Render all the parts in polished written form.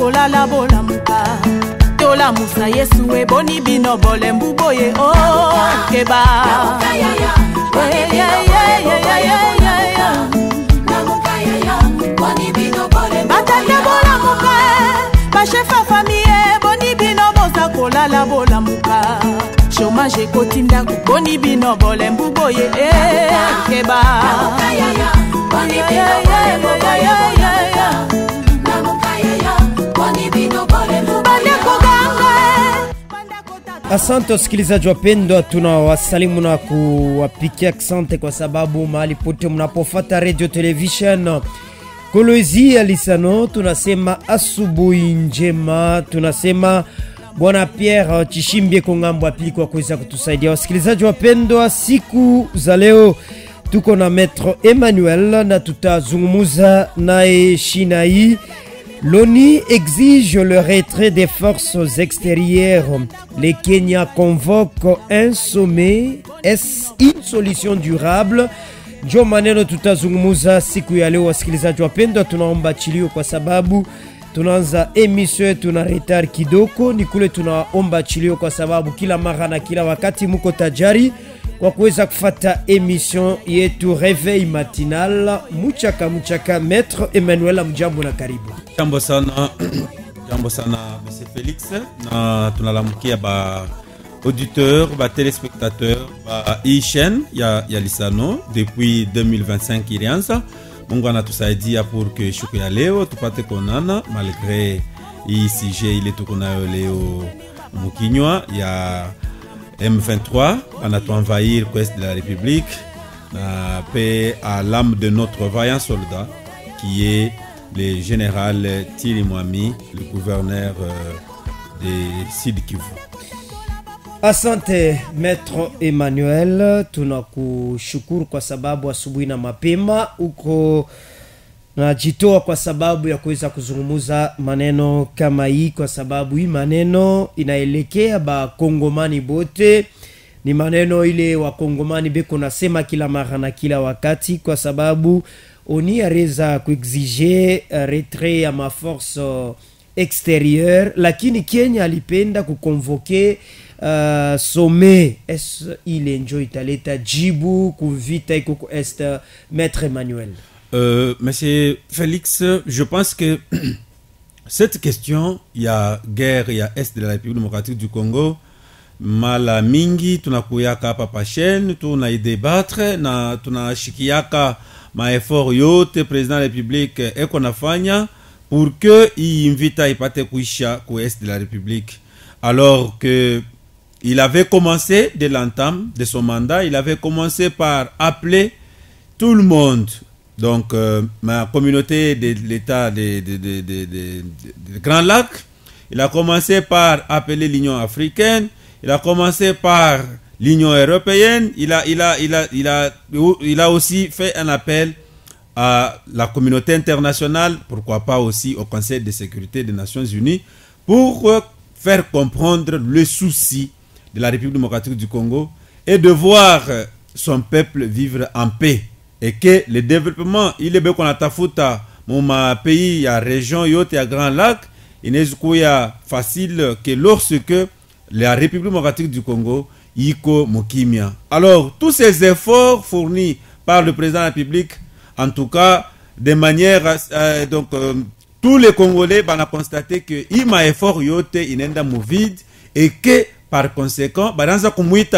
kolala bolamuka tola musa yesu eboni bino bolembu boye o keba batate bolamuka bashefa famille boni bino boza kolala bolamuka chômage kotinda boni bino bolembu boye keba Asante wasikilizaji wapendwa, tunawasalimu na kuwapikia asante kwa sababu mahali pote mnapofuata radio television Kolwezi ya Lisano. Tunasema asubuhi njema, tunasema Bwana Pierre Chishimbie kongambo apili kwa kuweza kutusaidia. Wasikilizaji wapendwa, siku za leo tuko na Maître Emmanuel na tutazungumuza naye Shinai. L'ONU exige le retrait des forces extérieures. Le Kenya convoque un sommet. Est-ce une solution durable? Jo maneno tutazungumuza siku ya leo. Wasikilizaji wapendwa, tunaomba chilio kwa sababu tunaanza emission tuna retard kidogo. Ni kule tunaomba chilio kwa sababu kila mara na kila wakati muko tajari kwa kuweza kufata emission yetu Réveil Matinal. Muchaka Maître Emmanuel, mjambo na karibu. Jambo sana Monsieur Félix, na tunalamukia ba auditeurs, ba téléspectateurs, ba e-chaîne ya Lisano depuis 2025 ilianza. Mungu anatusaidia pour que siku ya leo tupate konana malgré hii sujet ile tuko nayo leo mukinywa ya M23 envahir l'ouest de la République, paix à l'âme de notre vaillant soldat qui est le général Thierry Mwami, le gouverneur de Sud Kivu. Asante Maître Emmanuel, tunakushukuru kwa sababu asubuhi na mapema uko najitoa kwa sababu ya kuweza kuzungumuza maneno kama hii, kwa sababu hii maneno inaelekea ba Kongomani bote. Ni maneno ile wa Kongomani beko nasema kila mara na kila wakati, kwa sababu oni areza kuexige retrait ya ma force extérieure, lakini Kenya alipenda kukonvoke sommet. Est-ce il enjoy italeta jibu kuvita iko ku est Maître Emmanuel? Monsieur Félix, je pense que cette question, il y a guerre, il y a Est de la République démocratique du Congo, mala mingi, tunakuyaka hapa pa chaîne, tunaidebattre, na tunashikiaka ma effort yote président de la République eko nafanya pour que il invita ipate kuisha ku Est de la République. Alors que il avait commencé dès l'entame de son mandat, il avait commencé par appeler tout le monde. Donc, ma communauté de l'État des Grands Lacs, il a commencé par appeler l'Union africaine, il a commencé par l'Union européenne, il a aussi fait un appel à la communauté internationale, pourquoi pas aussi au Conseil de sécurité des Nations Unies, pour faire comprendre le souci de la République démocratique du Congo et de voir son peuple vivre en paix. Et que le développement, il est bien qu'on a tafuta, mon pays, à région, yote, à Grand Lac, il n'est pas facile que lorsque la République démocratique du Congo, yiko mokimia. Alors, tous ces efforts fournis par le président de la République, en tout cas, de manière, tous les Congolais vont constater que il m'a effort yote, il est vide, et que, par conséquent, dans un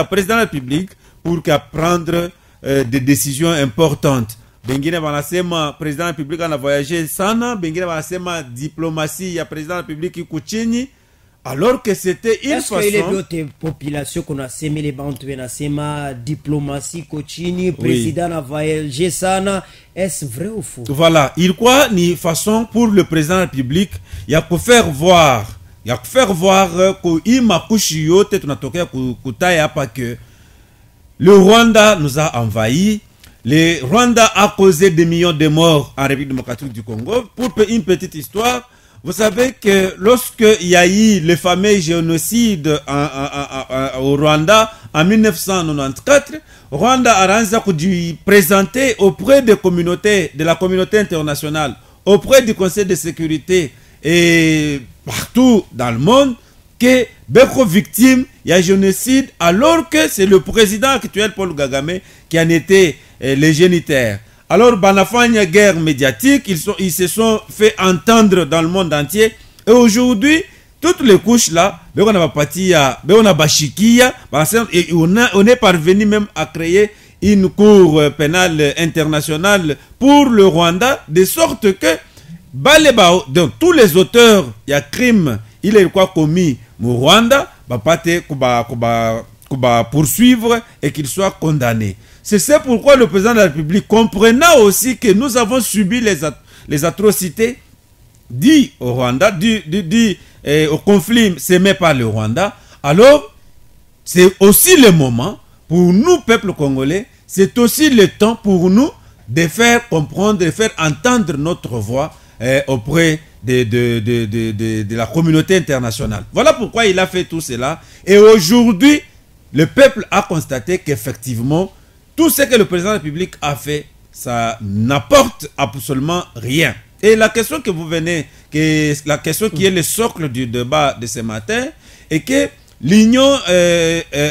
président de la République, pour prendre des décisions importantes. Bengine banasema président de la République a voyagé sana, bengine banasema diplomatie ya président de la République ikuchini, alors que c'était une façon. Est-ce que les populations qu'on a semé les bantu banasema diplomatie kuchini, président a voyagé sana, est-ce vrai ou faux? Voilà, il croit ni façon pour le président de la République, il y a pour faire voir, que ima kushi yote tunatokea kutaya hapa que le Rwanda nous a envahis. Le Rwanda a causé des millions de morts en République démocratique du Congo. Pour une petite histoire, vous savez que lorsqu'il y a eu le fameux génocide au Rwanda en 1994, Rwanda a présenté auprès des communautés, de la communauté internationale, auprès du Conseil de sécurité et partout dans le monde que beaucoup victimes, il y a génocide, alors que c'est le président actuel Paul Kagame qui en était le géniteur. Alors, Banafanya guerre médiatique, ils se sont fait entendre dans le monde entier. Et aujourd'hui, toutes les couches là, on est parvenu même à créer une cour pénale internationale pour le Rwanda, de sorte que donc, tous les auteurs, il y a crime, il est quoi commis au Rwanda, poursuivre et qu'il soit condamné. C'est pourquoi le président de la République, comprenant aussi que nous avons subi les atrocités dit au Rwanda, au conflit sémé par le Rwanda, alors c'est aussi le moment pour nous, peuple congolais, c'est aussi le temps pour nous de faire comprendre, de faire entendre notre voix auprès de la communauté internationale. Voilà pourquoi il a fait tout cela. Et aujourd'hui, le peuple a constaté qu'effectivement, tout ce que le président de la République a fait, ça n'apporte absolument rien. Et la question que vous venez, la question qui est le socle du débat de ce matin, est que l'Union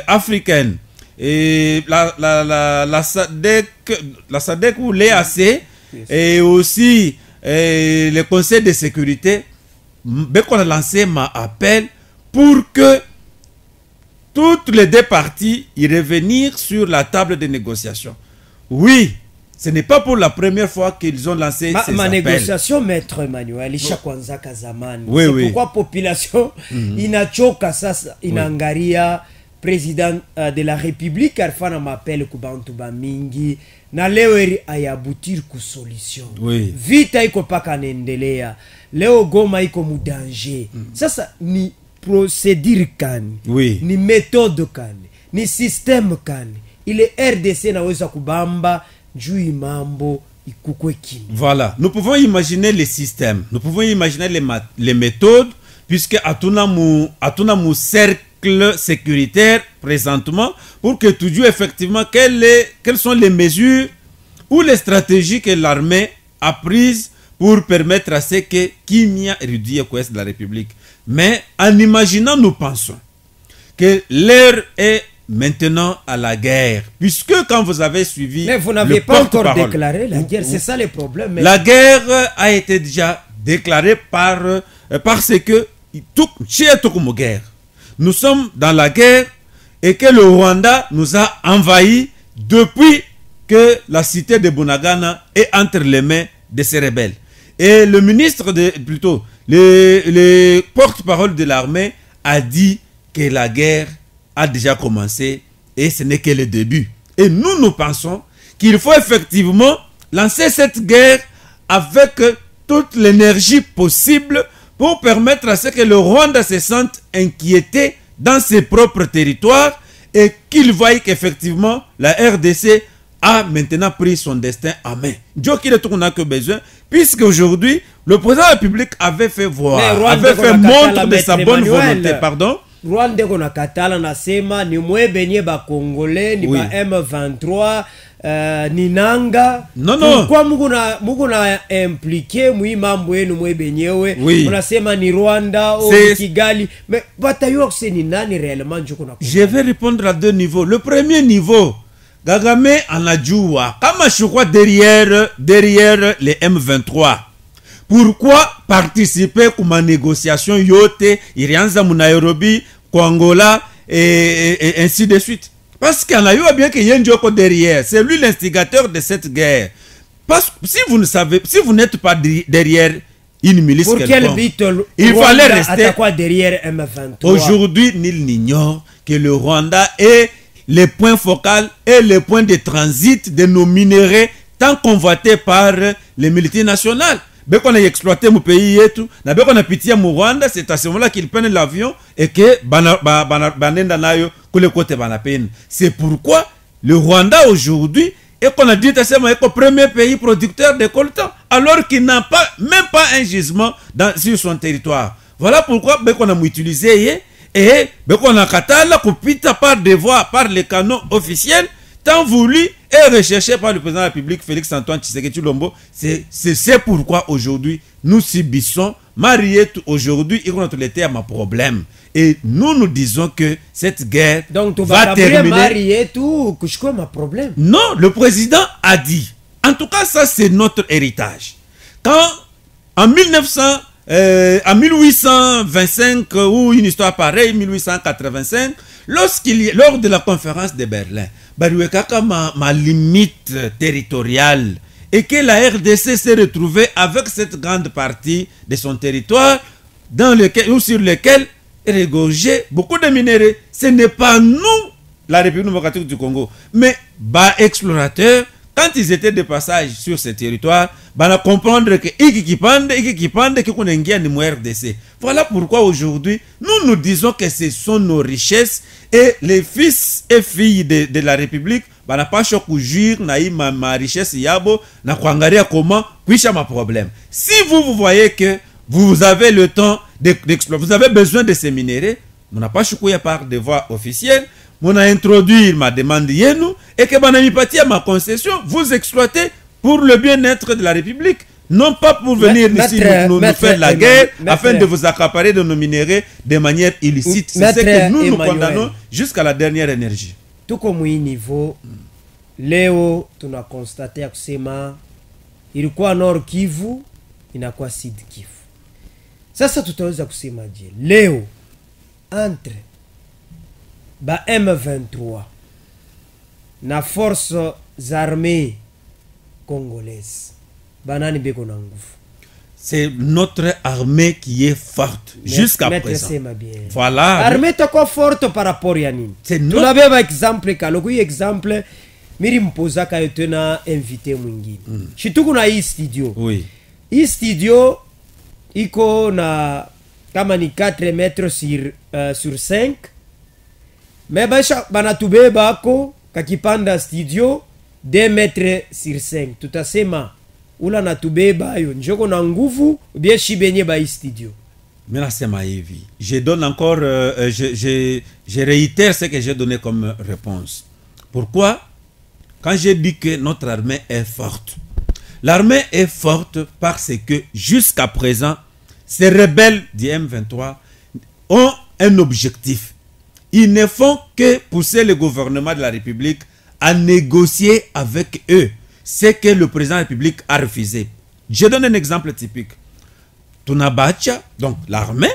africaine et la SADC ou l'EAC et aussi le Conseil de sécurité, qu'on a lancé un appel pour que toutes les deux parties y revenir sur la table de négociation. Oui, ce n'est pas pour la première fois qu'ils ont lancé ces appels. Négociation, maître Emmanuel, Kwanza Kazamani. Oui, c'est pourquoi population inachoka sasa inaangalia président de la République alifanya mapele kubantu bamingi na leo ayabutir ku solution. Oui. Vita iko paka naendelea. Leo Goma iko mu danger. Sasa ni procédure kani, ni méthode kani, ni système kani, ile RDC naweza kubamba juu mambo ikukwe kimi. Voilà, nous pouvons imaginer les systèmes, nous pouvons imaginer les méthodes, puisque atuna mu cercle sécuritaire présentement, pour que toujours effectivement quelles sont les mesures ou les stratégies que l'armée a prises pour permettre à ce que Kimia érudit de la République. Mais en imaginant, nous pensons que l'heure est maintenant à la guerre. Puisque quand vous avez suivi... Mais vous n'avez pas encore déclaré la guerre, c'est ça le problème. La guerre a été déjà déclarée parce que nous sommes dans la guerre et que le Rwanda nous a envahis depuis que la cité de Bunagana est entre les mains de ces rebelles. Et le ministre le porte-parole de l'armée a dit que la guerre a déjà commencé et ce n'est que le début. Et nous pensons qu'il faut effectivement lancer cette guerre avec toute l'énergie possible pour permettre à ce que le Rwanda se sente inquiété dans ses propres territoires et qu'il voie qu'effectivement la RDC a maintenant pris son destin en main. Dieu qui n'a que besoin, puisque aujourd'hui, le président de la République avait fait voir, avait fait montre de sa bonne volonté, pardon. Rwanda kona katala nasema ni mwebenye ba Congolais ni ba M23 ni nanga. Non. Kwa muko na impliqué mwi mambo yenu mwebenyewe. Unasema ni Rwanda ou Kigali. Mais batayo c'est ni nani réellement njoko na. Je vais répondre à deux niveaux. Le premier niveau, Kagame anajua kama shukwa derrière les M23. Pourquoi participer à ma négociation yote irianza mu Nairobi, Angola et ainsi de suite? Parce qu'il y a eu bien que Yenjoko derrière, c'est lui l'instigateur de cette guerre. Parce que si vous ne savez, si vous n'êtes pas derrière une milice pour quel but il fallait rester derrière M23. Aujourd'hui, nul n'ignore que le Rwanda est le point focal et le point de transit de nos minéraux tant convoités par les multinationales. Dès qu'on a exploité mon pays et tout, dès qu'on a pitié mon Rwanda, c'est à ce moment-là qu'ils prennent l'avion et que c'est pourquoi le Rwanda aujourd'hui est qu'on a dit que c'est le premier pays producteur de coltan, alors qu'il n'a même pas un gisement sur son territoire. Voilà pourquoi on a utilisé et on a katala kupita par devoir par les canaux officiels tant voulu et recherché par le président de la République Félix Antoine Tshisekedi Tshilombo. C'est pourquoi aujourd'hui nous subissons Mariette aujourd'hui, il va à ma problème. Et nous disons que cette guerre donc, va terminer. Mariette ou ma problème. Non, le président a dit. En tout cas, ça c'est notre héritage. Quand en 1825 ou une histoire pareille, 1885, lors de la conférence de Berlin, ma limite territoriale et que la RDC s'est retrouvée avec cette grande partie de son territoire dans lequel, ou sur lequel regorgeait beaucoup de minéraux. Ce n'est pas nous, la République démocratique du Congo, mais explorateurs, quand ils étaient de passage sur ce territoire, on comprendre que voilà pourquoi aujourd'hui nous disons que ce sont nos richesses et les fils et filles de la République n'a pas jouir ma richesse yabo na kwangaria comment kuisha ma problème. Si vous voyez que vous avez le temps d'explorer, vous avez besoin de ces minéraux, on n'a pas choqué par devoir officiel. On a introduit ma demande yenu et que ma concession, vous exploitez pour le bien-être de la République, non pas pour venir ici nous faire la guerre afin de vous accaparer de nos minéraux de manière illicite. C'est ce que nous condamnons jusqu'à la dernière énergie. Tout comme niveau, Léo, tu as constaté que il y a Nord Kivu, il y a Sud Kivu. Ça, tout à l'heure, Léo, entre M23 na forces armées congolaises banani beko na nguvu. C'est notre armée qui est forte jusqu'à présent. Voilà. Armée est quoi forte par rapport à nini? Tu n'avais pas exemple kaloku exemple miri mpoza ka yotena invité mwingine. Chitu kuna hii studio. Oui. Hii studio iko na kama ni 4 mètres sur 5. Mais banatube bako kakipanda studio 2 mètres sur 5. Tout à sema ula natube ba yo njoko na nguvu bien shibenye ba studio. Mais c'est ma vie. Je donne encore je réitère ce que j'ai donné comme réponse. Pourquoi? Quand j'ai dit que notre armée est forte. L'armée est forte parce que jusqu'à présent ces rebelles du M23 ont un objectif. Ils ne font que pousser le gouvernement de la République à négocier avec eux ce que le président de la République a refusé. Je donne un exemple typique. Tunabacha, donc l'armée,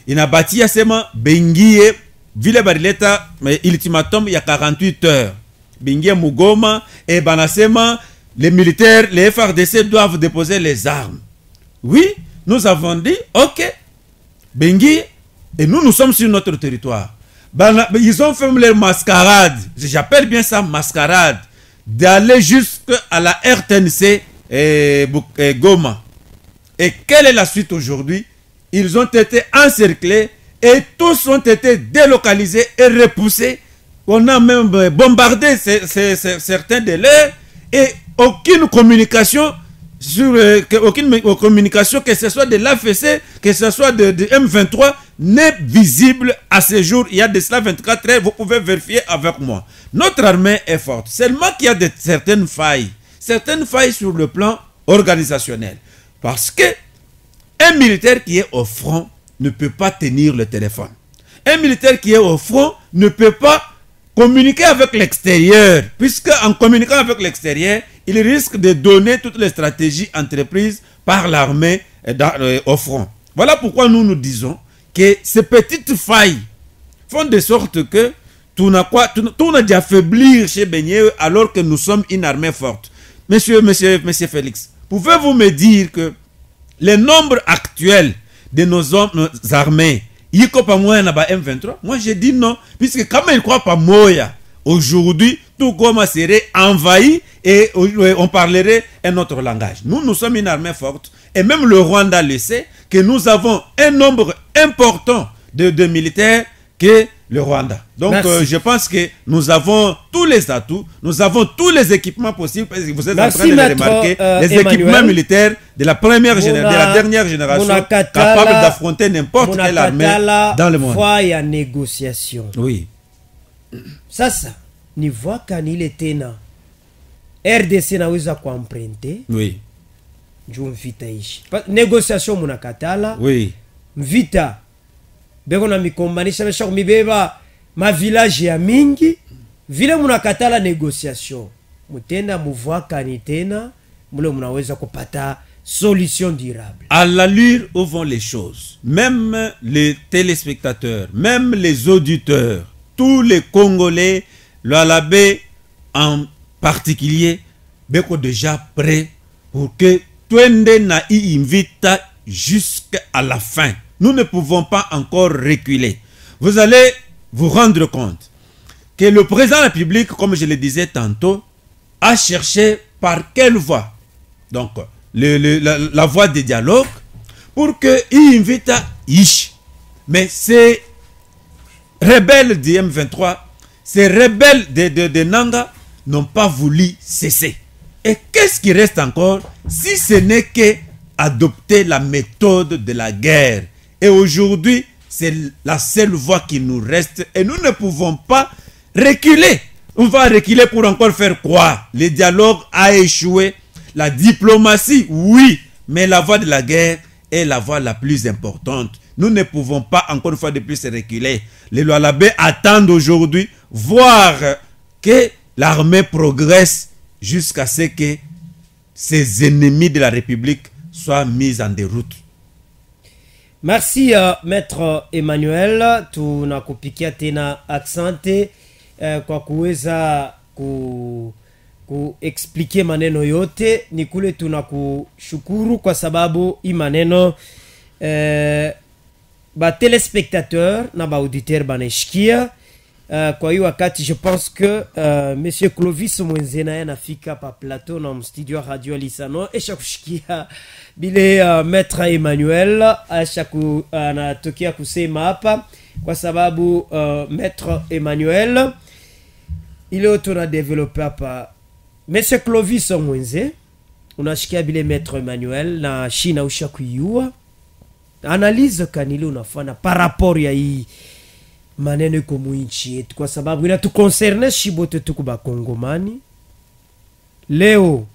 il a bâti à sema Bengie, Ville Barileta, mais ultimatum il y a 48 heures. Bengie Mugoma et Banasema, les militaires, les FRDC doivent déposer les armes. Oui, nous avons dit, ok, Bengie, et nous sommes sur notre territoire. Ils ont fait leur mascarade, j'appelle bien ça mascarade, d'aller jusqu'à la RTNC et Goma. Et quelle est la suite aujourd'hui? Ils ont été encerclés et tous ont été délocalisés et repoussés. On a même bombardé certains de leurs et aucune communication aucune communication, que ce soit de l'AFC, que ce soit de M23, n'est visible à ce jour. Il y a de cela 24 heures, vous pouvez vérifier avec moi. Notre armée est forte, seulement qu'il y a certaines failles sur le plan organisationnel. Parce que un militaire qui est au front ne peut pas tenir le téléphone. Un militaire qui est au front ne peut pas communiquer avec l'extérieur, puisque en communiquant avec l'extérieur, il risque de donner toutes les stratégies entreprises par l'armée au front. Voilà pourquoi nous disons que ces petites failles font de sorte que tout n'a d'affaiblir chez Beignet alors que nous sommes une armée forte. Monsieur Félix, pouvez-vous me dire que le nombre actuel de nos armées, il croit pas moi na M23? Moi je dis non, puisque quand il croit pas moi, aujourd'hui tout comme serait envahi et on parlerait un autre langage. Nous sommes une armée forte et même le Rwanda le sait que nous avons un nombre important de militaires que le Rwanda. Donc je pense que nous avons tous les atouts, nous avons tous les équipements possibles. Vous êtes en train de le remarquer, les équipements militaires de la première génération, de la dernière génération, capables d'affronter n'importe quelle armée dans le monde. Il y a négociation. Oui. Ça, ni voit quand il était là. RDC n'a pas emprunté. Oui. njoo mvita ishi négociation munakatala oui mvita beko na mikombanisha besha kumibeba ma village ya mingi vile munakatala négociation mutenda muvwaka ni tena mule munaweza kupata solution durable. À l'allure où vont les choses, même les téléspectateurs, même les auditeurs, tous les Congolais, le Alabé en particulier, beko déjà prêt pour que Twende na y invita jusqu'à la fin. Nous ne pouvons pas encore reculer. Vous allez vous rendre compte que le président de la République, comme je le disais tantôt, a cherché par quelle voie, donc la voie de dialogue, pour que y invita Ish. Mais ces rebelles du M23, ces rebelles de Nanga n'ont pas voulu cesser. Et qu'est-ce qui reste encore si ce n'est que adopter la méthode de la guerre? Et aujourd'hui, c'est la seule voie qui nous reste et nous ne pouvons pas reculer. On va reculer pour encore faire quoi? Le dialogue a échoué. La diplomatie, oui, mais la voie de la guerre est la voie la plus importante. Nous ne pouvons pas encore une fois de plus reculer. Les Lualabé attendent aujourd'hui voir que l'armée progresse jusqu'à ce que ces ennemis de la République soient mis en déroute. Merci Maître Emmanuel, tunakupikia tena aksante kwa kuweza kuexplique maneno yote. Ni kule tunakushukuru kwa sababu hii maneno ba téléspectateurs na ba auditeur baneshikia. Kwa hiyo wakati je pense que monsieur Clovis Mwenzena yanafika pa plateau na studio Radio Lisano esha kushikia bile Maître Emmanuel asha anatokea kusema hapa kwa sababu Maître Emmanuel ile tuna developer hapa monsieur Clovis Mwenze unashikia bile Maître Emmanuel na shina usha kuyua analyse kanili unafanya par rapport ya hii maneno iko muinchi yetu kwa sababu inatukoncerne shibote tuku ba Kongomani. Leo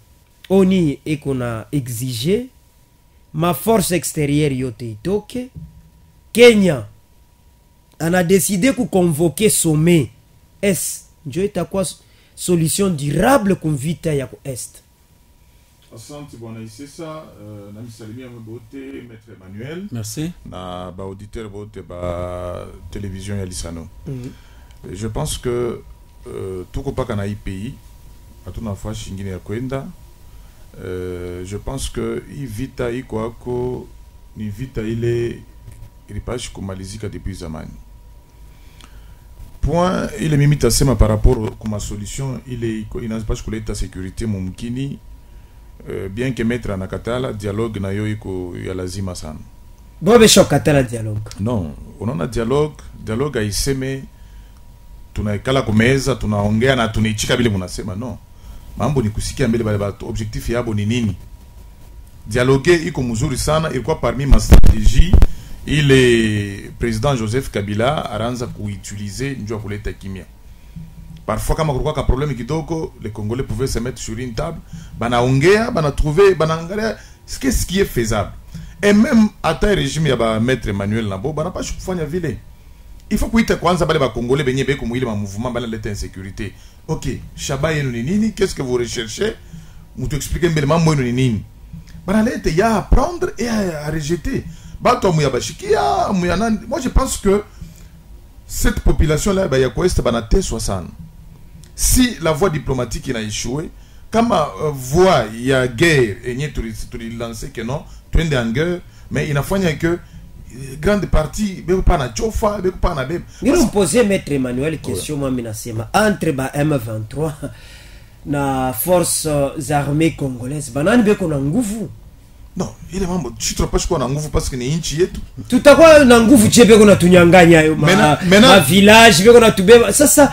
oni iko na exige ma force extérieure yote itoke. Kenya ana décidé ku convoquer sommet est njo itakuwa solution durable kumvita ya ku est. Asante bwana Isesa, na misalimia mbote Maître Emmanuel. Merci. Na ba auditeur bote ba télévision ya Lisano. Je pense que tuko paka na pays atuna fashi ngine ya kwenda. Je pense que hii vita iko ako ni vita ile ilipashi kumalizika depuis zamani. Point ile mimi tasema par rapport kuma solution ile iko inapashi kuleta sécurité mumkini. Bien que mettre en akatala dialogue na yo iko ya lazima sana. Bobe shokatala dialogue. Non, unaona dialogue haiseme tunaikala kumeza tunaongea na tunaichika vile mnasema no. Mambo ni kusikia mbele bale ba objectif yabo ni nini. Dialogue iko mzuri sana, ilikuwa parmi ma stratégie ile président Joseph Kabila aranza kuutiliser njoo kuleta kimya. Parfois kama kulikuwa ka problème kidogo, les Congolais pouvaient se mettre sur une table, banaongea, banatrouver, banangalia ce qui est faisable. Et même ata régime ya ba Maître Emmanuel Nabo, banapashi kufanya vile. Il faut kuita kwanza bale ba Congolais benye beko muile ma mouvement bana leta insécurité. OK, shaba yenu ni nini? Qu'est-ce que vous recherchez? Mutu expliquer mbele mambo yenu ni nini? Bana leta ya à prendre et à rejeter. Bato muya bashikia, muya nani. Moi je pense que cette population là ba ya Ouest bana te 60. Si la voie diplomatique a échoué, comme voie il y a guerre et n'y est lancé que non, tu es en guerre, mais il n'a fallu que grande partie, mais pas na chofa, mais pas na dem. Nous nous poser Maître Emmanuel question moi minasema entre ba M23 na forces armées congolaises, banani beko na nguvu. Non, il est mambo chitro pas kwa na nguvu parce que ni inchi yetu. Tutakuwa na nguvu je beko na tunyanganya yo ma village beko na tubeba. Sasa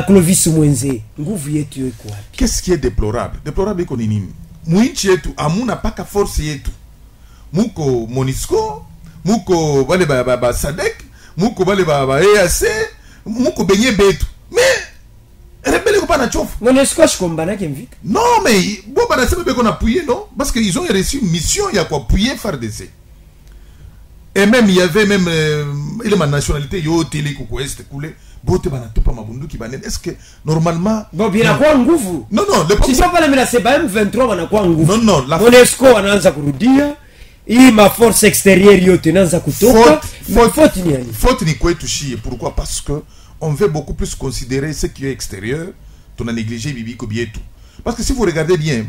Clovis Mwenze, nguvu yetu yo iko wapi? Qu'est-ce qui est déplorable? Déplorable iko ni nini? Muinchi yetu amuna paka force yetu. Muko MONUSCO, muko bale ba SADC, muko bale ba EAC, muko benye betu. Mais rebelle ko pa na chof. Monesco shikombana kemvika. Non mais bon bana sebe qu'on appuyer non parce qu'ils ont reçu une mission il y a quoi appuyer FARDC. Et même il y avait même il est ma nationalité yo télé koko est coulé. Bote bana topa mabundu ki banen. Est-ce que normalement bon bien kwa nguvu. Non non, le si pas la seba M23 wana kwa nguvu. Non non, la Monesco wanaanza kurudia. Hii ma force extérieure yote inaanza kutoka. Faute ni kwetu shie. Pourquoi? Parce que on veut beaucoup plus considérer ce qui est extérieur. On a négligé Bibi Kobietou. Parce que si vous regardez bien,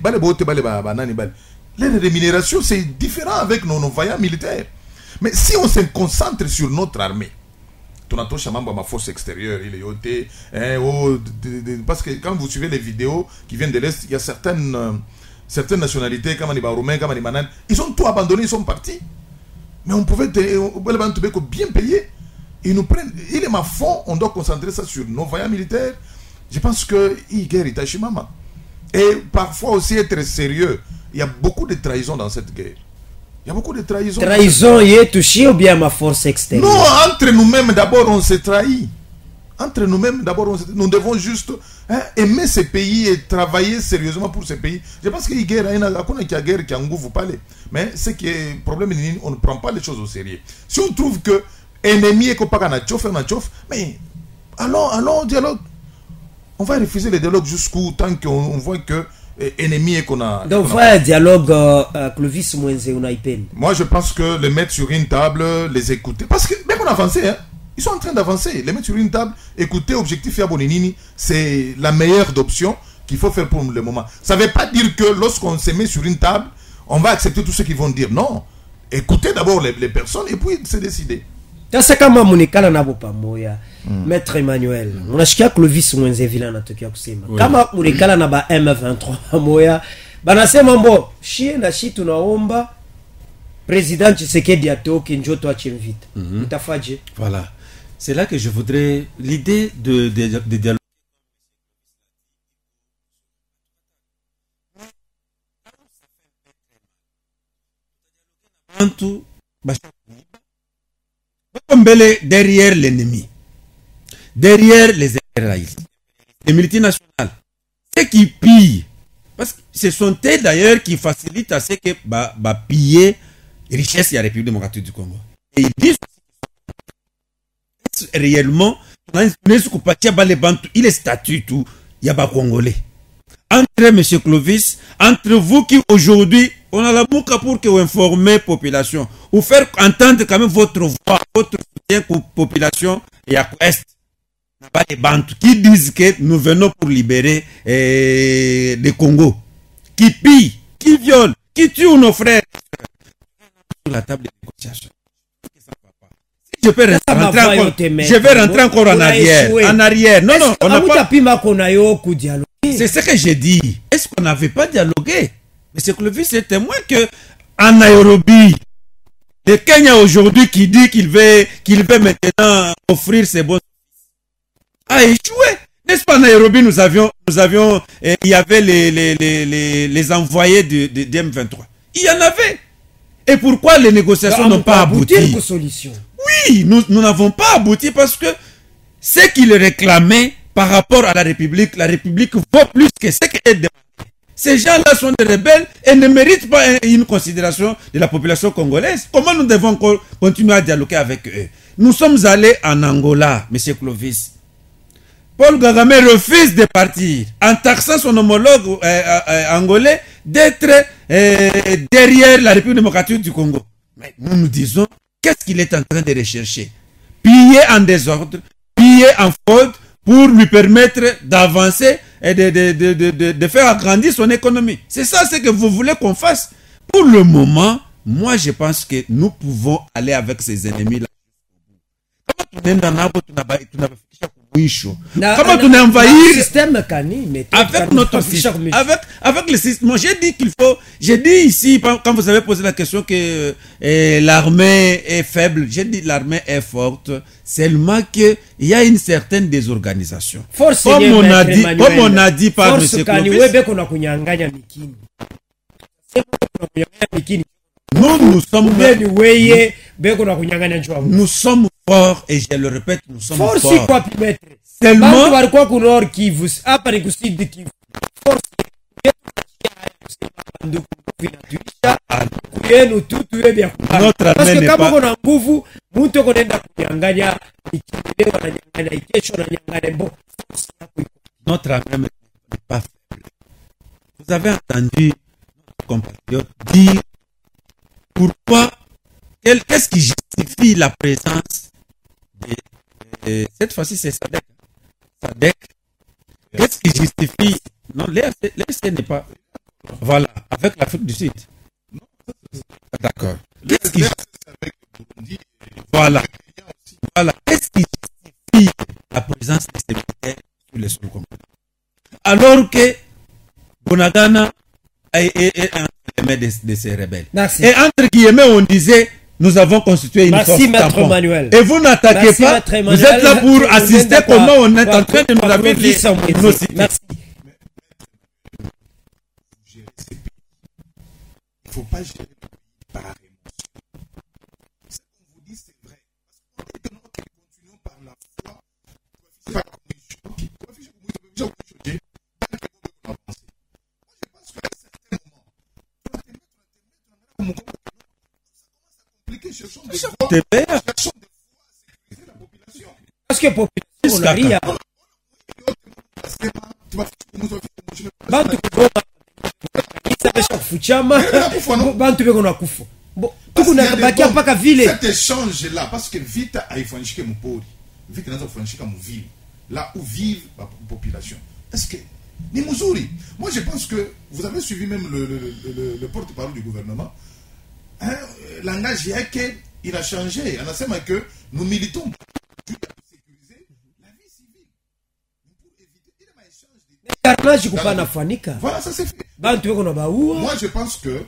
les rémunérations c'est différent avec nos vaillants militaires. Mais si on se concentre sur notre armée, on a touché ma force extérieure, il est yoté, parce que quand vous suivez les vidéos qui viennent de l'Est, il y a certaines nationalités, comme les Roumains, comme les Manan, ils ont tout abandonné, ils sont partis. Mais on pouvait bien payer. Ils nous prennent, il est ma fond, on doit concentrer ça sur nos vaillants militaires. Je pense que il guerre Itachimama. Et parfois aussi être sérieux. Il y a beaucoup de trahison dans cette guerre. Il y a beaucoup de trahison. Trahison y est touché ou bien ma force extérieure? Non, entre nous-mêmes d'abord on s'est trahi. Entre nous-mêmes d'abord nous devons juste aimer ce pays et travailler sérieusement pour ce pays. Je pense qu'il y a une guerre qui a un goût, vous parlez. Mais ce qui est le problème, on ne prend pas les choses au sérieux. Si on trouve que ennemi est pas na tchof, mais allons au dialogue. On va refuser le dialogue jusqu'où tant qu'on voit que ennemi est qu'on a. Donc voilà dialogue Clovis Mwenze Unaipen. Moi je pense que les mettre sur une table, les écouter, parce que même on a avancé, hein, ils sont en train d'avancer. Les mettre sur une table, écouter objectif Yaboninini, c'est la meilleure option qu'il faut faire pour le moment. Ça ne veut pas dire que lorsqu'on se met sur une table, on va accepter tout ce qu'ils vont dire. Non, écoutez d'abord les personnes et puis se décider. Sasa kama munikala nabo pamoja Maître Emmanuel unashikia Clovis Mwenze vile anatokea kusema kama munikala na ba M23 pamoja banasema mbo shie na shi tunaomba Président Tshisekedi atoke njoto ache vite utafaje? Voilà, c'est là que je voudrais l'idée de dialogue. Derrière l'ennemi, derrière les impérialistes, les multinationales, ceux qui pillent, parce que ce sont eux d'ailleurs qui facilitent à ce que piller les richesses de la République démocratique du Congo. Et ils disent réellement, il est statut tout, il y a pas Congolais. Entre M. Clovis, entre vous qui aujourd'hui, on a la boucle pour que vous informez la population, ou faire entendre quand même votre voix, votre soutien pour la population et à l'Est. Les Bantus qui disent que nous venons pour libérer le Congo, qui pillent, qui violent, qui tuent nos frères sur la table de négociation. Je peux rentrer encore, je vais rentrer encore en arrière. En arrière. Non, non, on n'a pas. C'est ce que j'ai dit. Est-ce qu'on n'avait pas dialogué? Mais c'est que le vice est témoin que en Nairobi, le Kenya aujourd'hui qui dit qu'il veut maintenant offrir ses bons a échoué. N'est-ce pas, en Nairobi, nous avions, il y avait les envoyés de M23. Il y en avait. Et pourquoi les négociations n'ont pas abouti? Oui, nous n'avons pas abouti parce que ce qu'ils réclamaient par rapport à la République vaut plus que ce qu'elle demande. Ces gens-là sont des rebelles et ne méritent pas une considération de la population congolaise. Comment nous devons continuer à dialoguer avec eux? Nous sommes allés en Angola, M. Clovis. Paul Kagame refuse de partir en taxant son homologue angolais d'être derrière la République démocratique du Congo. Mais nous disons, qu'est-ce qu'il est en train de rechercher? Piller en désordre, piller en faute pour lui permettre d'avancer et de faire agrandir son économie. C'est ça ce que vous voulez qu'on fasse. Pour le moment, moi je pense que nous pouvons aller avec ces ennemis-là. Comment tu envahir avec notre système, avec le système. Moi, j'ai dit ici, quand vous avez posé la question que l'armée est faible, j'ai dit l'armée est forte, seulement qu'il y a une certaine désorganisation. Comme on a dit par M. Clovis. Nous sommes forts et je le répète, nous sommes forts. Seulement bantu walikuwa ku Nord Kivu hapa ni kusidi Kivu force ndugu vinatuisha yenu tu tuwe bya kupanga parce que kama kuna nguvu mtu konaenda kunyanganya ikielewa na nyanganya ikesho na nyanganya mbo notre armée n'est pas faible. Vous avez entendu notre compatriote dire pourquoi qu'est-ce qui justifie la présence de cette fois-ci c'est Sadek. Qu'est-ce qui justifie non l'RC n'est pas voilà avec l'Afrique du Sud. D'accord. Qu'est-ce qui voilà qu'est-ce qui justifie la présence de ces militaires sur le sol congolais alors que Bunagana est entre les mains de ces rebelles. Merci. Et entre guillemets on disait nous avons constitué une force tampon. Manuel. Et vous n'attaquez pas. Vous êtes là pour assister comment on est en train de nous amener nos cités. Merci. Il ne faut pas gérer par émotion. Ce qu'on vous dit, c'est vrai. Parce que nous continuons par la foi, par la conviction. Je pense qu'à un certain moment, ça commence à compliquer. Cherchons des voies, cherchons des voies à sécuriser la population. Parce que population, on a rien. Bantu kugoma isabesha kufuchama bantu beko na kufa tukuna bakia mpaka vile cet échange là parce que vite aifanishike mpori vite naanza kufanishika mvili là où vivent la population est-ce que ni mzuri moi je pense que vous avez suivi même le porte-parole du gouvernement hein, langage yake il a changé anasema que nous militons voilà, ça c'est fait. Moi, je pense que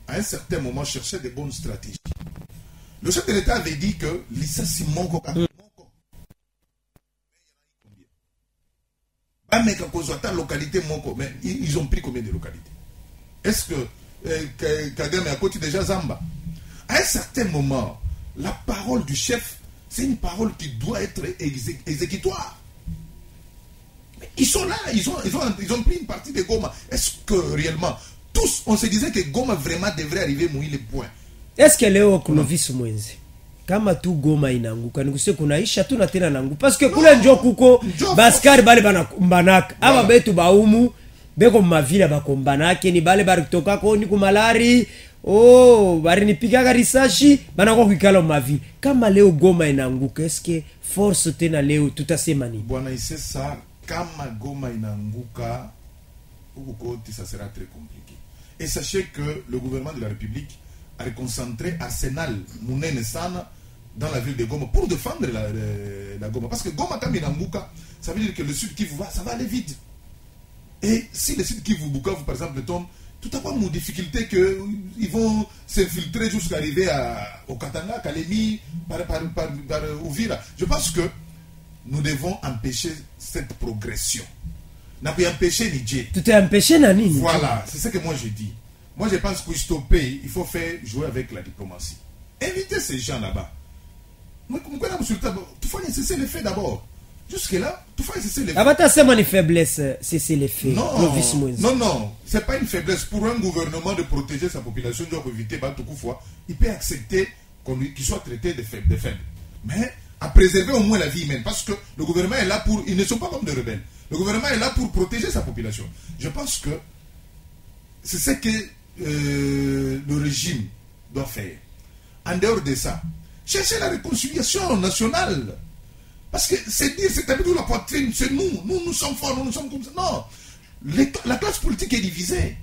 à un certain moment, chercher des bonnes stratégies. Le chef de l'État avait dit que l'issassi Monko. Mais localité Monko, mais ils ont pris combien de localités? Est-ce que Kagame a côté déjà Zamba? À un certain moment, la parole du chef, c'est une parole qui doit être exécutoire. Ils sont là, ils ont pris une partie de Goma. Est-ce que réellement, tous, on se disait que Goma vraiment devrait arriver mouiller les points? Est-ce que leo Clovis Mwenzi kama tu Goma inanguka nikuse kunaisha tu na tena nangu parce que kule njo kuko baskari bale banakumbanaka aba betu baumu beko mavila bakombanake ni bale bari kutoka ko ni kumalari bari nipigaga risashi banako kuikala mavi kama leo Goma inanguka est-ce que force tena leo tutasema nini bwana ise ça kama Goma inanguka huko ça sera très compliqué et sachez que le gouvernement de la République a reconcentré arsenal munene sana dans la ville de Goma pour défendre la Goma parce que Goma kama inanguka ça veut dire que le sud Kivu ça va aller vite et si le sud Kivu Bukavu par exemple tombe tout à coup, difficulté que ils vont s'infiltrer jusqu'à arriver au Katanga, Kalemi, par Uvira. Je pense que nous devons empêcher cette progression. N'a pas empêché Niger. Tout est empêché, Nani. Voilà, c'est ce que moi je dis. Moi je pense qu'il stopper, il faut faire jouer avec la diplomatie. Inviter ces gens là-bas. Tu faut cesser les faits d'abord. Jusque-là, tout faut cesser les faits. Abata c'est une faiblesse, cesser les faits. Non, c'est pas une faiblesse. Pour un gouvernement de protéger sa population, doit éviter il peut accepter qu'il soit traité de faible. Mais à préserver au moins la vie humaine. Parce que le gouvernement est là pour... Ils ne sont pas comme des rebelles. Le gouvernement est là pour protéger sa population. Je pense que c'est ce que le régime doit faire. En dehors de ça, chercher la réconciliation nationale. Parce que c'est dire, c'est habitué la poitrine, c'est nous sommes forts, nous sommes comme ça. Non, la classe politique est divisée.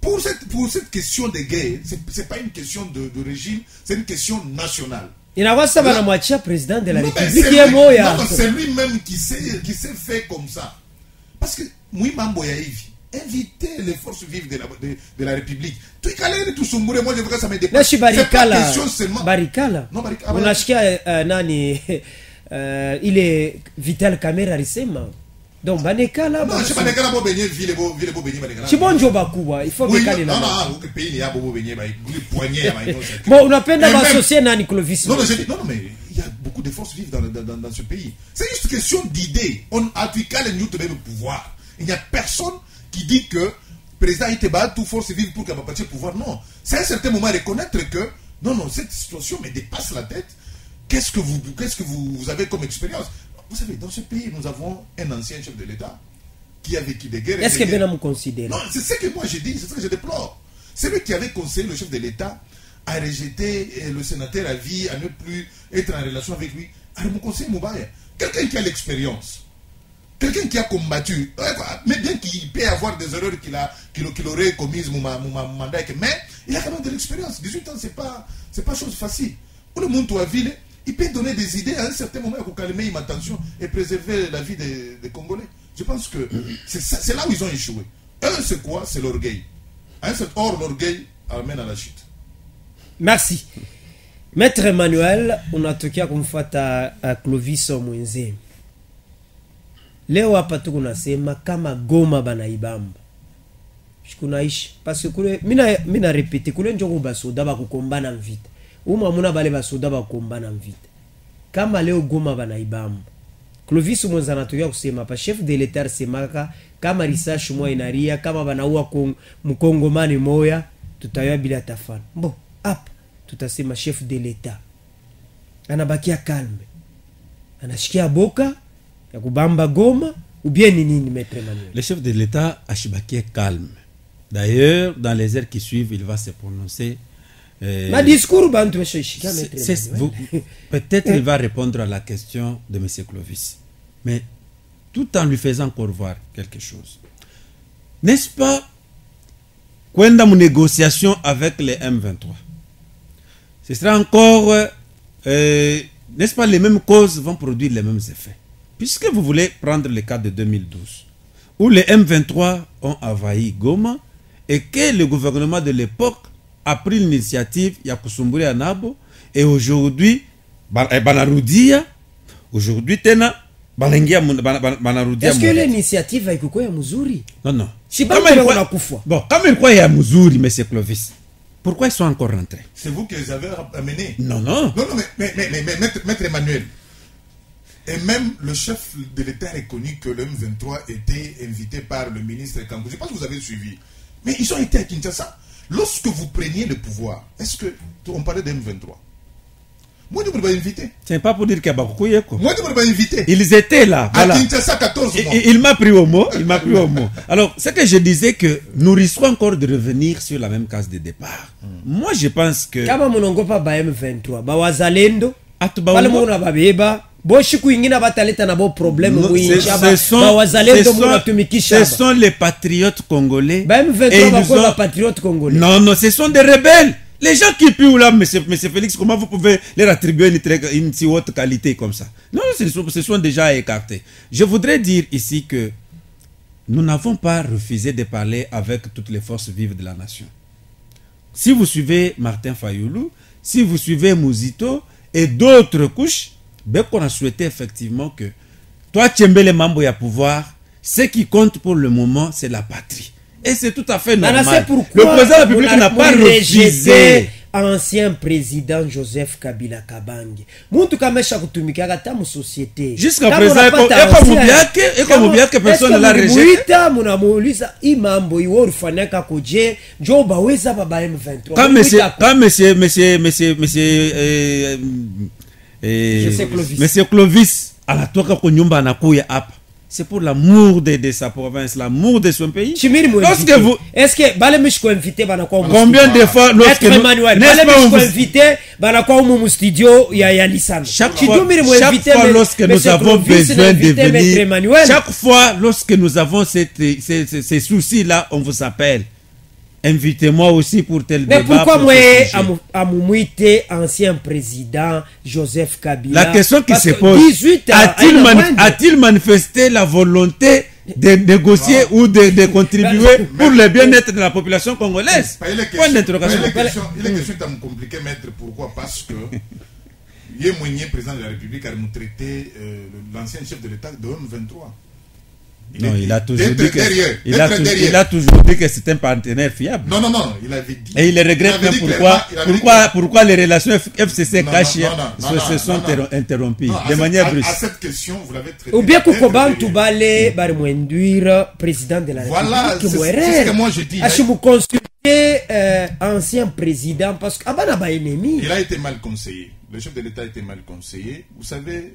Pour cette question de guerre, c'est pas une question de régime, c'est une question nationale. Il a ça la moitié président de la République. C'est lui-même qui s'est fait comme ça. Parce que inviter les forces vives de la République. Moi, je veux que ça me dépasse. C'est pas question seulement. Barikala. Non, Barikala. On a acheté nani. Il est Vital Kamera Risema. Donc Banekala. Non, je Banekala bo benye ville bo benye Banekala. Chibonjo bakuwa, il faut bekale là. Non, le pays ya bo benye ba poignet ya bon, on appelle d'associer nani Clovis. Non, mais il y a beaucoup beaucoup de forces vives dans ce pays. C'est juste question d'idées. On a le pouvoir. Il n'y a personne qui dit que le président Iteba tout force vive pour qu'il ait le pouvoir. Non. C'est à un certain moment reconnaître que non, cette situation me dépasse la tête. Qu'est-ce que vous avez comme expérience? Vous savez, dans ce pays, nous avons un ancien chef de l'État qui a vécu des guerres. Est-ce que bien vous considérez? Non, c'est ce que moi j'ai dit, c'est ce que je déplore. C'est lui qui avait conseillé le chef de l'État à rejeter le sénateur à vie, à ne plus être en relation avec lui. À me conseiller Moubaya. Quelqu'un qui a l'expérience, quelqu'un qui a combattu, mais bien qu'il peut avoir des erreurs qu'il aurait commises, mandat, mais il a quand même de l'expérience. 18 ans, c'est pas chose facile. Pour le monde à ville, il peut donner des idées à un certain moment pour calmer ma tension et préserver la vie des Congolais. Je pense que c'est là où ils ont échoué. Eux, c'est quoi? C'est l'orgueil. Or, l'orgueil amène à la chute. Merci. Maître Emmanuel, unatokea kumfuata Clovis Mwenze. Leo hapa tu kunasema kama Goma banaibamba. Shikunaishi. Parce que kule mina répéter kule njongo basoda bakukombana mvita. Muna bale basoda bakukombana mvita. Kama leo Goma banaibamba. Clovis Mwenze anatokea kusema pa chef de l'État semaka kama risashu moja inaria kama banaua mkongomani moya tutaywa bila tafana. Bon, hapa tutasema chef de l'État anabakia calme, anashikia boka ya kubamba Goma ou bien nini, Maître Emmanuel? Le chef de l'État a chibakia calme. D'ailleurs, dans les heures qui suivent, il va se prononcer. Ma discours bantu weshishika, Maître Emmanuel. Peut-être il va répondre à la question de M. Clovis, mais tout en lui faisant encore voir quelque chose. N'est-ce pas quand dans une négociation avec les M23, ce sera encore, n'est-ce pas, les mêmes causes vont produire les mêmes effets. Puisque vous voulez prendre le cas de 2012, où les M23 ont envahi Goma et que le gouvernement de l'époque a pris l'initiative, Yakusumburi Anabo, et aujourd'hui, Banarudia, aujourd'hui, Tena, est-ce que l'initiative va être muzuri? Non. Bon, comme il croit à Muzuri, M. Clovis, pourquoi ils sont encore rentrés? C'est vous qui les avez amenés. Non, mais Maître Emmanuel, et même le chef de l'État a reconnu que le M23 était invité par le ministre Kangou. Je pense que vous avez suivi. Mais ils ont été à Kinshasa. Lorsque vous preniez le pouvoir, est-ce que on parlait de M23? Moi, je ne peux pas inviter. C'est pas pour dire qu'il y a beaucoup de gens. Moi, je ne peux pas inviter. Ils étaient là. Voilà. À Kinshasa, 14 mois. Il m'a pris au mot. Alors, c'est que je disais que nous risquons encore de revenir sur la même case de départ. Moi, je pense que. Kama munongo pa ba M23, ba wazalendo, bale muna babeba, boshiku ingina bataleta na bo problème mwinja ba wazalendo muna tumikisha. Ce sont les patriotes congolais. Ba M23 ba quoi ba patriotes congolais? Non, ce sont des rebelles. Les gens qui puent là, monsieur Félix, comment vous pouvez leur attribuer une si haute qualité comme ça? Non, ce sont déjà écartés. Je voudrais dire ici que nous n'avons pas refusé de parler avec toutes les forces vives de la nation. Si vous suivez Martin Fayoulou, si vous suivez Mouzito et d'autres couches, ben qu'on a souhaité effectivement que toi, Tchembele Mambo ya pouvoir, ce qui compte pour le moment, c'est la patrie. Et c'est tout à fait normal. Le président de la République n'a pas refusé. Ancien président Joseph Kabila Kabange. Muntu kamesha kutumika kata mu société. Jusqu'à présent, et comme Moubiake, personne ne l'a rejeté. Muita munamuuliza imambo iwo rufanaka koje njo baweza baba M23. Monsieur Clovis anatoka kwa nyumba anakuya hapa. C'est pour l'amour de sa province, l'amour de son pays. Lorsque vous... Est-ce que Balemishko invité Banakwa combien de fois lorsque nous... Balemishko invité Banakwa au studio ya Lissan. Chaque fois lorsque nous avons besoin de venir, chaque fois lorsque nous avons ces soucis-là, on vous appelle. Invitez-moi aussi pour tel débat. Mais pourquoi moi, Amoumouite, ancien président Joseph Kabila? La question qui se pose, a-t-il manifesté la volonté de négocier ou de contribuer pour le bien-être de la population congolaise? Point d'interrogation. Il est question de compliquer, maître. Pourquoi? Parce que Yé Mounier, président de la République, a traité l'ancien chef de l'État de M23. Non, il a toujours d'être dit que derrière, il a toujours dit que c'est un partenaire fiable. Non, il avait dit. Et il regrette même pourquoi les relations FCC cachées se sont interrompues de manière brusque. À cette question, vous l'avez traité. Ou bien Kokoban Toubale Barmouenduire, président de la République. Voilà, c'est ce que moi je dis. Si vous consultez ancien président, parce qu'il n'a pas ennemi. Il a été mal conseillé. Le chef de l'État a été mal conseillé. Vous savez,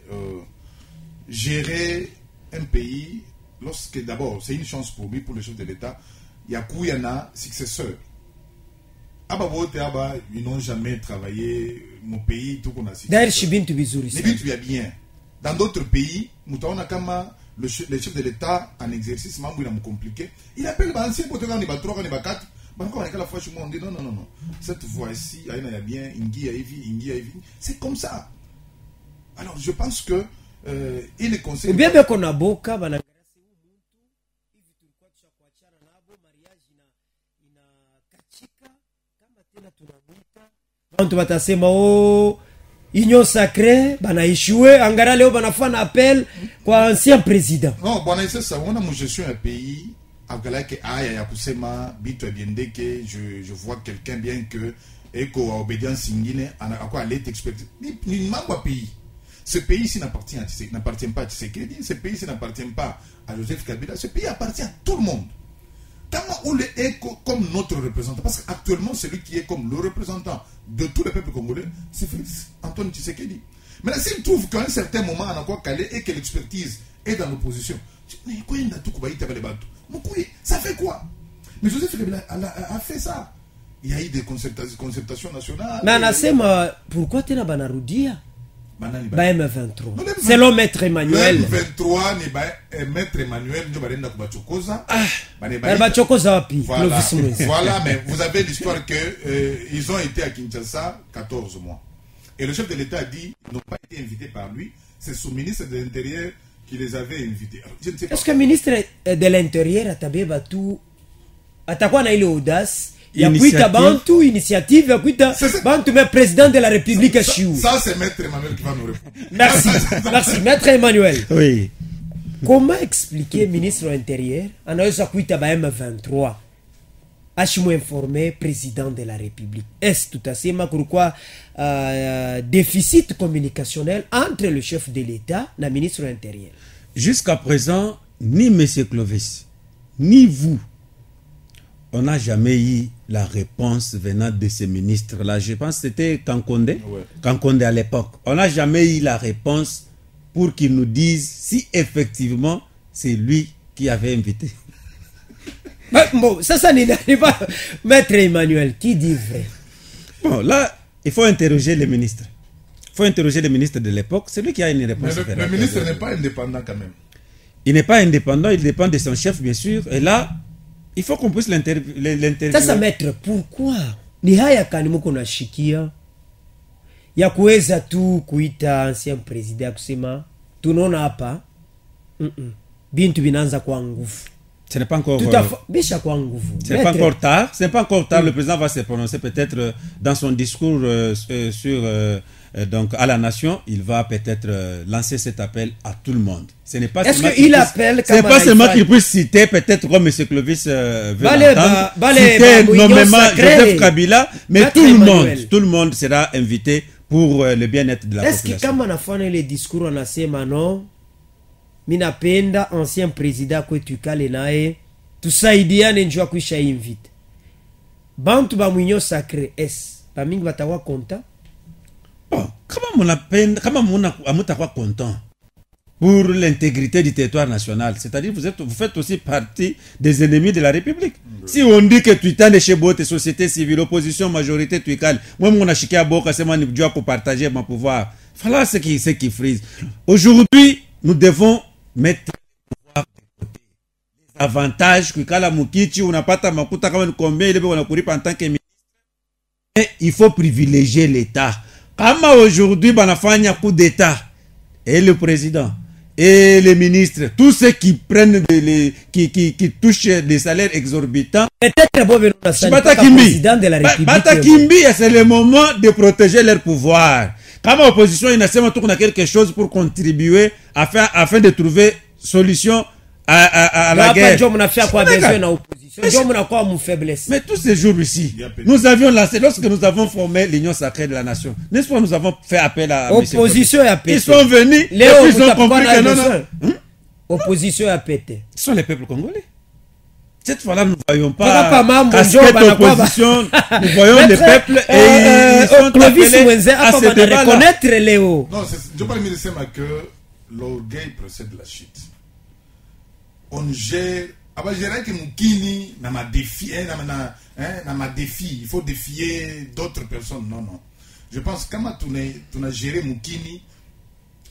gérer un pays, lorsque d'abord, c'est une chance pour lui, pour le chef de l'État, il y a Kouyana, successeur. Ils n'ont jamais travaillé, mon pays, tout qu'on a cité. D'ailleurs, Chibintu Bizouri. Chibintu est bien. Dans d'autres pays, le chef de l'État en exercice, il est compliqué. Il appelle l'ancien côté, on est 3, on est 4. On dit non. Cette fois-ci, il y a bien Ingi Aivi. C'est comme ça. Alors, je pense que il est conseillé. Ou bien qu'on a beaucoup, bantu batasema union sacrée bana échoué angara leo bana fana appel kwa ancien président. Non, bana c'est ça, on a mon gestion un pays agala ke aya ya kusema bitu biendeke, je vois quelqu'un bien que eko obédience ingine à quoi aller t'expecter. Ni mambo pays. Ce pays-ci n'appartient pas à Tshisekedi, ce pays-ci n'appartient pas à Joseph Kabila, ce pays appartient à tout le monde. Comment on est comme notre représentant? Parce qu'actuellement, celui qui est comme le représentant de tout le peuple congolais, c'est Félix Antoine Tshisekedi. Maintenant, s'il trouve qu'à un certain moment, on a quoi calé et que l'expertise est dans l'opposition, ça fait quoi? Mais Joseph Kabila a fait ça. Il y a eu des concertations nationales. Mais Anasema, pourquoi tu n'as pas narudia? M23. Selon Maître Emmanuel. M23 ni Maître Emmanuel nous barenda kubachokoza. Voilà, mais vous avez l'histoire que ils ont été à Kinshasa 14 mois. Et le chef de l'État a dit qu'ils n'ont pas été invités par lui, c'est son ministre de l'Intérieur qui les avait invités. Est-ce que le ministre de l'Intérieur a tabé tout atakwa na ile audace? Il y a kuita bantu initiative ya kuita bantu mais président de la République Chiou. Ça c'est Maître Emmanuel qui va nous répondre. Merci Maître Emmanuel. Oui. Comment expliquer ministre de l'Intérieur anaweza kuita ba M23 achimu informé président de la République? Est-ce tout à fait pourquoi déficit communicationnel entre le chef de l'État et le ministre de l'Intérieur? Jusqu'à présent, ni M. Clovis, ni vous, on n'a jamais eu la réponse venant de ces ministres-là. Je pense que c'était Kankonde, ouais. Kankonde à l'époque. On n'a jamais eu la réponse pour qu'ils nous disent si effectivement c'est lui qui avait invité. Bon, ça n'est pas Maître Emmanuel qui dit vrai. Bon, là, il faut interroger les ministres. Il faut interroger les ministres de l'époque. C'est lui qui a une réponse. Mais le ministre n'est pas indépendant quand même. Il n'est pas indépendant, il dépend de son chef, bien sûr. Et là, il faut qu'on puisse l'interviewer. Sasa Maître, pourquoi ni haya kanimuko na shikia ya kuweza tu kuita ancien président kusema tunaona hapa bintu binanza kwa nguvu? Ce n'est pas encore bisha kwa nguvu. Ce n'est pas encore tard. Ce n'est pas encore tard. Le président va se prononcer peut-être dans son discours sur donc à la nation. Il va peut-être lancer cet appel à tout le monde. Ce n'est pas seulement qu'il appelle. Ce n'est pas seulement qu'il puisse citer peut-être comme M. Clovis veut l'entendre, citer nommément Joseph Kabila, mais tout le monde sera invité pour le bien-être de la population. Est-ce que comme on a fait les discours on a dit non? Minapenda ancien président kwetu kale nae tusaidiane njua kuisha invite bantu ba mwinyo sacré es ba mingi batawa content. Bon, comment on a content pour l'intégrité du territoire national, c'est-à-dire vous faites aussi partie des ennemis de la République. Si on dit que tu t'en es chez Bote, société civile, opposition, majorité, tu es moi on a chiqué à Boka, c'est moi qui pour partager mon pouvoir. Voilà ce qui frise. Aujourd'hui, nous devons mettre le pouvoir de côté. Les avantages que kala mukichi unapata makuta kama combien il est on a couru en tant que ministre. Mais il faut privilégier l'État. Comme aujourd'hui banafanya coup d'État et le président et les ministres, tous ceux qui prennent qui touchent des salaires exorbitants. Président de la République. C'est le moment de protéger leur pouvoir. Comme opposition, il y a quelque chose pour contribuer afin de trouver solution à la Hapa guerre. ndio mnafia kwa Sénégal. besoin na opposition. Ndio mnakuwa mu faiblesse. Mais tous ces jours ici, nous avions lancé, lorsque nous avons formé l'Union sacrée de la nation, n'est-ce pas, nous avons fait appel à Opposition ya Ils pété. sont venus, et Léo, puis ils ont mutakuwa compris na que non, besoin. non. Opposition ya pété. Ce sont les peuples congolais. Cette fois-là, nous ne voyons Papa, pas mambo, casquette njo banakuwa opposition, nous voyons les peuples et ils sont Clovis appelés Mwenze à hapa ce bana débat-là. reconnaître Léo. Non, je parle de ça que l'orgueil précède la chute. On gère. Aba gérer que mukini na ma défi, na ma défi. Il faut défier d'autres personnes. Non, non. Je pense que quand tu as géré mukini,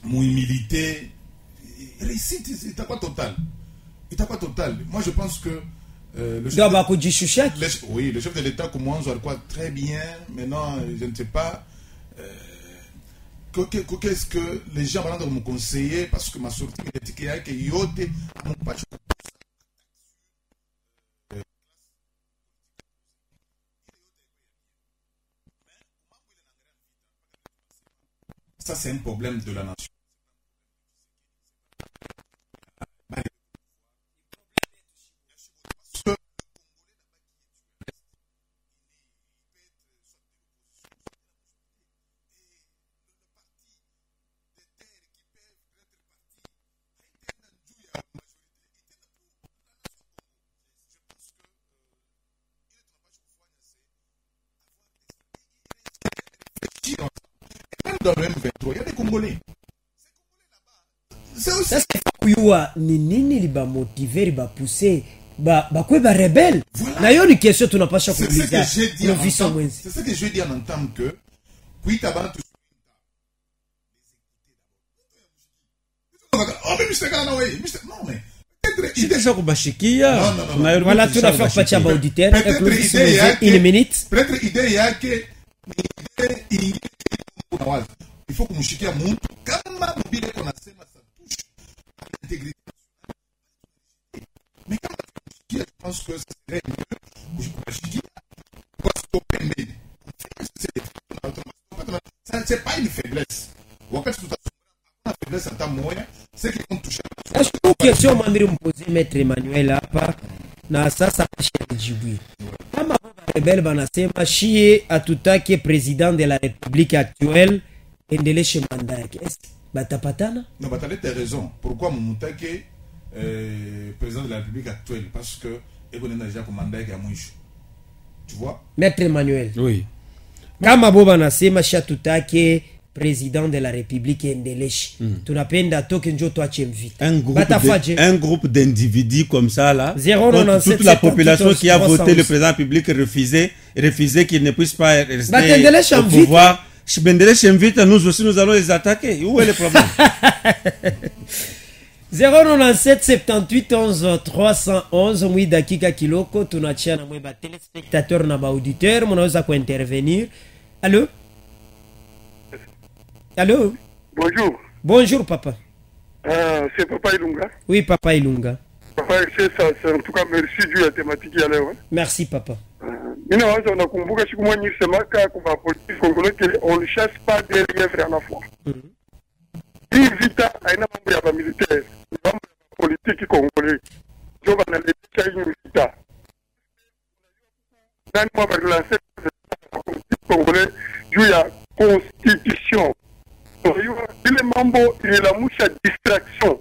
mon humilité, réussite, il t'a pas total. Il t'a pas total. Moi, je pense que le chef oui, le chef de l'État commence à quoi très bien. Maintenant, je ne sais pas. Qu'est-ce que les gens vont me conseiller parce que ma sortie médiatique est que yote mon pas. Ça, c'est un problème de la nation. Dans le M23, il y a des Congolais. C'est aussi. Sasa kuyua ni nini liba motiver liba pousser ba kwe ba rebelle. Na yo ni question tunapasha kuuliza. C'est ce que je dis en entame que kuita bantu non mais Déjà kubashikia. Non. Voilà, tu vas faire partie à auditeur. Une minute. Peut-être idée yake ni il faut kumshikia mtu kama vile tunasema ça touche à l'intégrité. Mais quand je pense que c'est mieux kumshikia pour stopper mais ça c'est pas une faiblesse. Wakati tutaona faiblesse hata moja, c'est qui compte toucher. Est-ce que question mandiri mposer maître Emmanuel hapa na sasa jibu. Kama rebelle banasema shie atutake président de la République actuelle endeleshe mandat yake. Batapatana? Non, tu as raison. Pourquoi Moumutake président de la République actuelle? Parce que il a déjà commandé à Mouichou. Tu vois? Maître Emmanuel. Oui. Kama boba nasema shatutake président de la République endeleshe. Tunapenda toke njo tuache mvita. Un groupe d'individus comme ça là. 097 toute la population qui a voté le président public refusé qu'il ne puisse pas rester au pouvoir. Nous aussi nous allons les attaquer. Où est le problème? 097 78 11 311 mwi dakika kiloko tunachia na mwe ba téléspectateur na ba auditeur mnaweza kuintervenir. Allô? Allô? Bonjour. Bonjour papa. C'est Papa Ilunga. Oui papa Ilunga. Papa, c'est en tout cas merci du la thématique ya leo. Merci papa. Mimi nawaza unakumbuka siku moja nilisema kwa politique congolaise on ne chasse pas des lièvres à la fois. Hii vita haina mambo ya militaire, ni mambo ya politique congolaise. Ndio banaletea hii vita. Nani mwa balancer politique congolaise juu ya constitution. Ile mambo ililamusha distraction.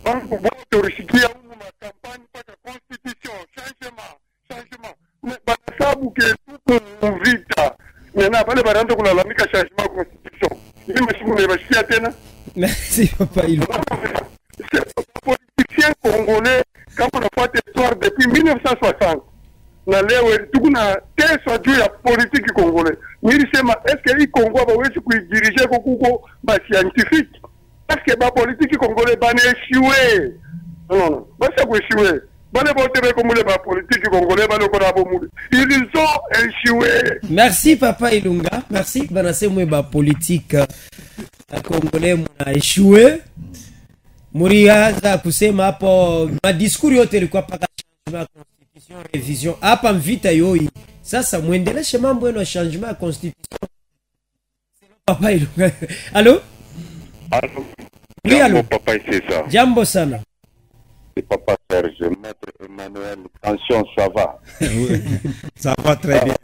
Bangu bote ulishikia huko makampani paka constitution, changement. Banasabu ke tuko vita. Nena pale banaanza kulalamika changement constitution. Ile mashiku nimebashikia tena. Merci papa Ilunga. Politicien congolais kama unafuata histoire depuis 1960. Na leo tukuna teswa juu ya politiki congolais. Nilisema est-ce que hii Congo hawezi kuidirige kuko ba scientifique? Parce que ba politiki congolais bana échoué. Non. Basi kuéchoué. Bale bote comme les ba politiki congolais bale ko na bomu. Ils ont échoué. Merci papa Ilunga. Merci bana semwe ba politique congolais muna échoué. Muriaza kusema hapo ma discours yote ilikuwa paka changement constitution révision hapa mvita yoi. Sasa muendeleshe mambo yenu ya changement ya constitution. Papa Ilunga. Allô? Allô? Oui, allô? Papa, c'est ça. Jambo sana. C'est Papa Serge, Maître Emmanuel. Attention, ça va. Oui, ça va très bien.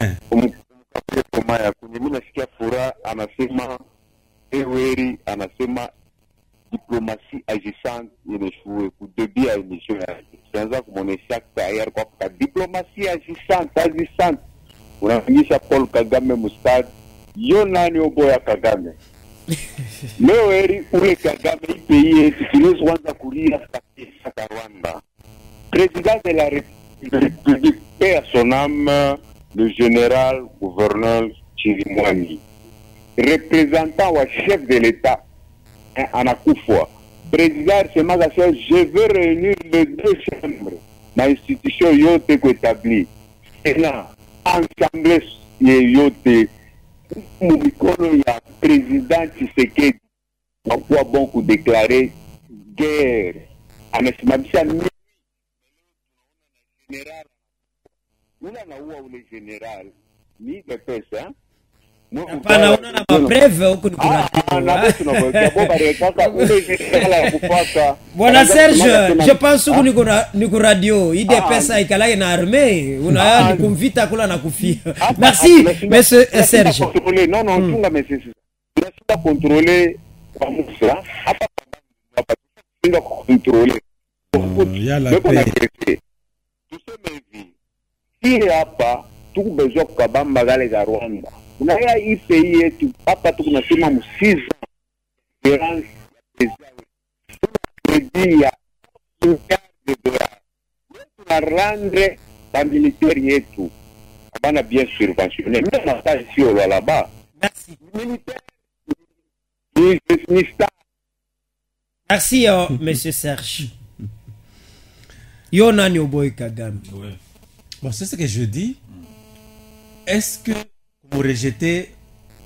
Mimi nasikia furaha anasema Eweri anasema diplomatie agissante imeshue kudebia emission yake. Tunaanza kumuonesha tayari kwa diplomatie agissante. Unafikisha Paul Kagame mustad. Yo nani oboya Kagame? Leo Eri ule Kagame pays tukiweza kwanza kulia sasa Rwanda. Président de la République, paix à son âme, le général gouverneur Chirimwani. Représentant ou chef de l'État, Anakoufwa. Président Semagassel, je veux réunir les deux chambres. L'institution yote établie. Sénat, Assemblée yote. Mumikono ya président Tshisekedi. Pourquoi bon coup déclarer guerre? Amesimamisha général. Nous avons ule général. Ni de pesa. Hapana, unaona mapreve huko ni kuna. Bwana Serge, je pense huko ni ku radio. Ide pesa ikalage na armée, unaya ni kumvita kula na kufia. Merci, monsieur Serge. Non, tunga monsieur. Tunashinda contrôler kwa Musa. Hapa tunashinda contrôler. Yala pe. Tuseme hivi. Hii hapa tuko besoin kukabamba gale za Rwanda. Unaya hii pays yetu hapa tuko nasema musiza esperance ya $1 na rendre la militaire yetu abana bien subventionné même na stage si au là-bas. Merci. Militaire Merci monsieur Serge. Yo nani oboy Kagame. Ouais. Bon, c'est ce que je dis. Est-ce que vous rejetez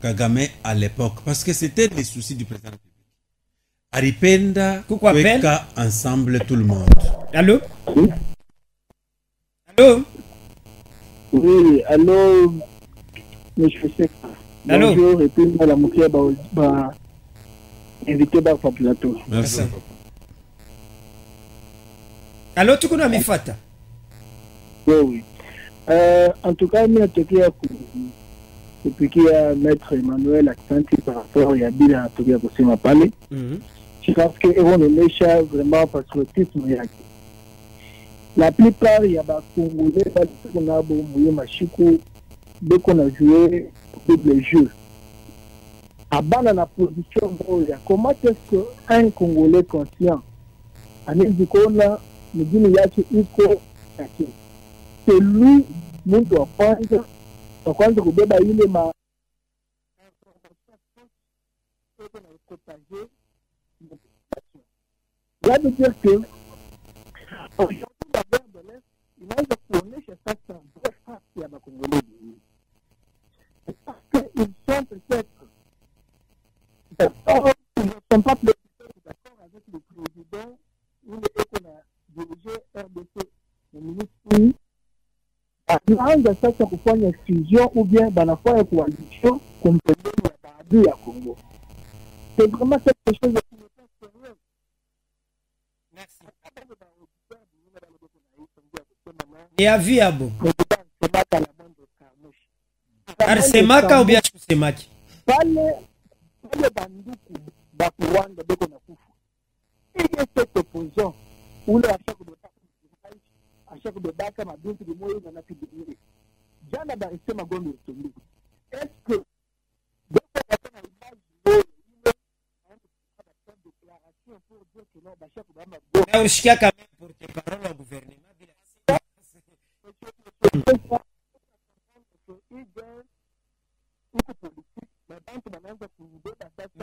Kagame à l'époque? Parce que c'était les soucis du président. Aripenda, Kweka, ensemble tout le monde. Allô? Oui. Allô? Oui, allô, monsieur Sek. Allô? Bonjour, et puis moi, la moitié, invité par le plateau. Merci. Allô, tu connais Mifata? Oui. En tout cas, nous avons depuis qu'il y a Maître Emmanuel Aksanti par rapport à Yabila, en tout cas, pour ma parler. Je pense que on est vraiment patriotisme. La plupart, il y a des Congolais, on a beau Machikou, dès qu'on a joué double jeu. À bas dans la position, comment est-ce qu'un Congolais conscient, à Nizikona, nous dit qu'il y a c'est lui, nous doit prendre, on compte que Beba il est ma ça veut dire que aujourd'hui la guerre de l'Est, il va tourner chez ça sans vrai face à la Congolais. Parce qu'ils sont peut-être d'accord, ils ne sont pas d'accord avec le président ou qu'on a dirigé RDC, le ministre. Tunaanza sasa kufanya fusion ou bien banafanya coalition kompendeni ya baadhi ya Congo. C'est vraiment quelque chose qui n'est pas sérieux. Merci. Ni aviabo. Arsemaka ou bien kusemaki? Pale banduku ba Rwanda beko na kufu. Ile cette opposition ule à chaque débat comme à d'autres de moyens dans la publicité. Jana ba isema gondo tumbi. Est-ce que déclaration pour dire que non ba chaque débat Na ushikia quand même pour te parole au gouvernement bila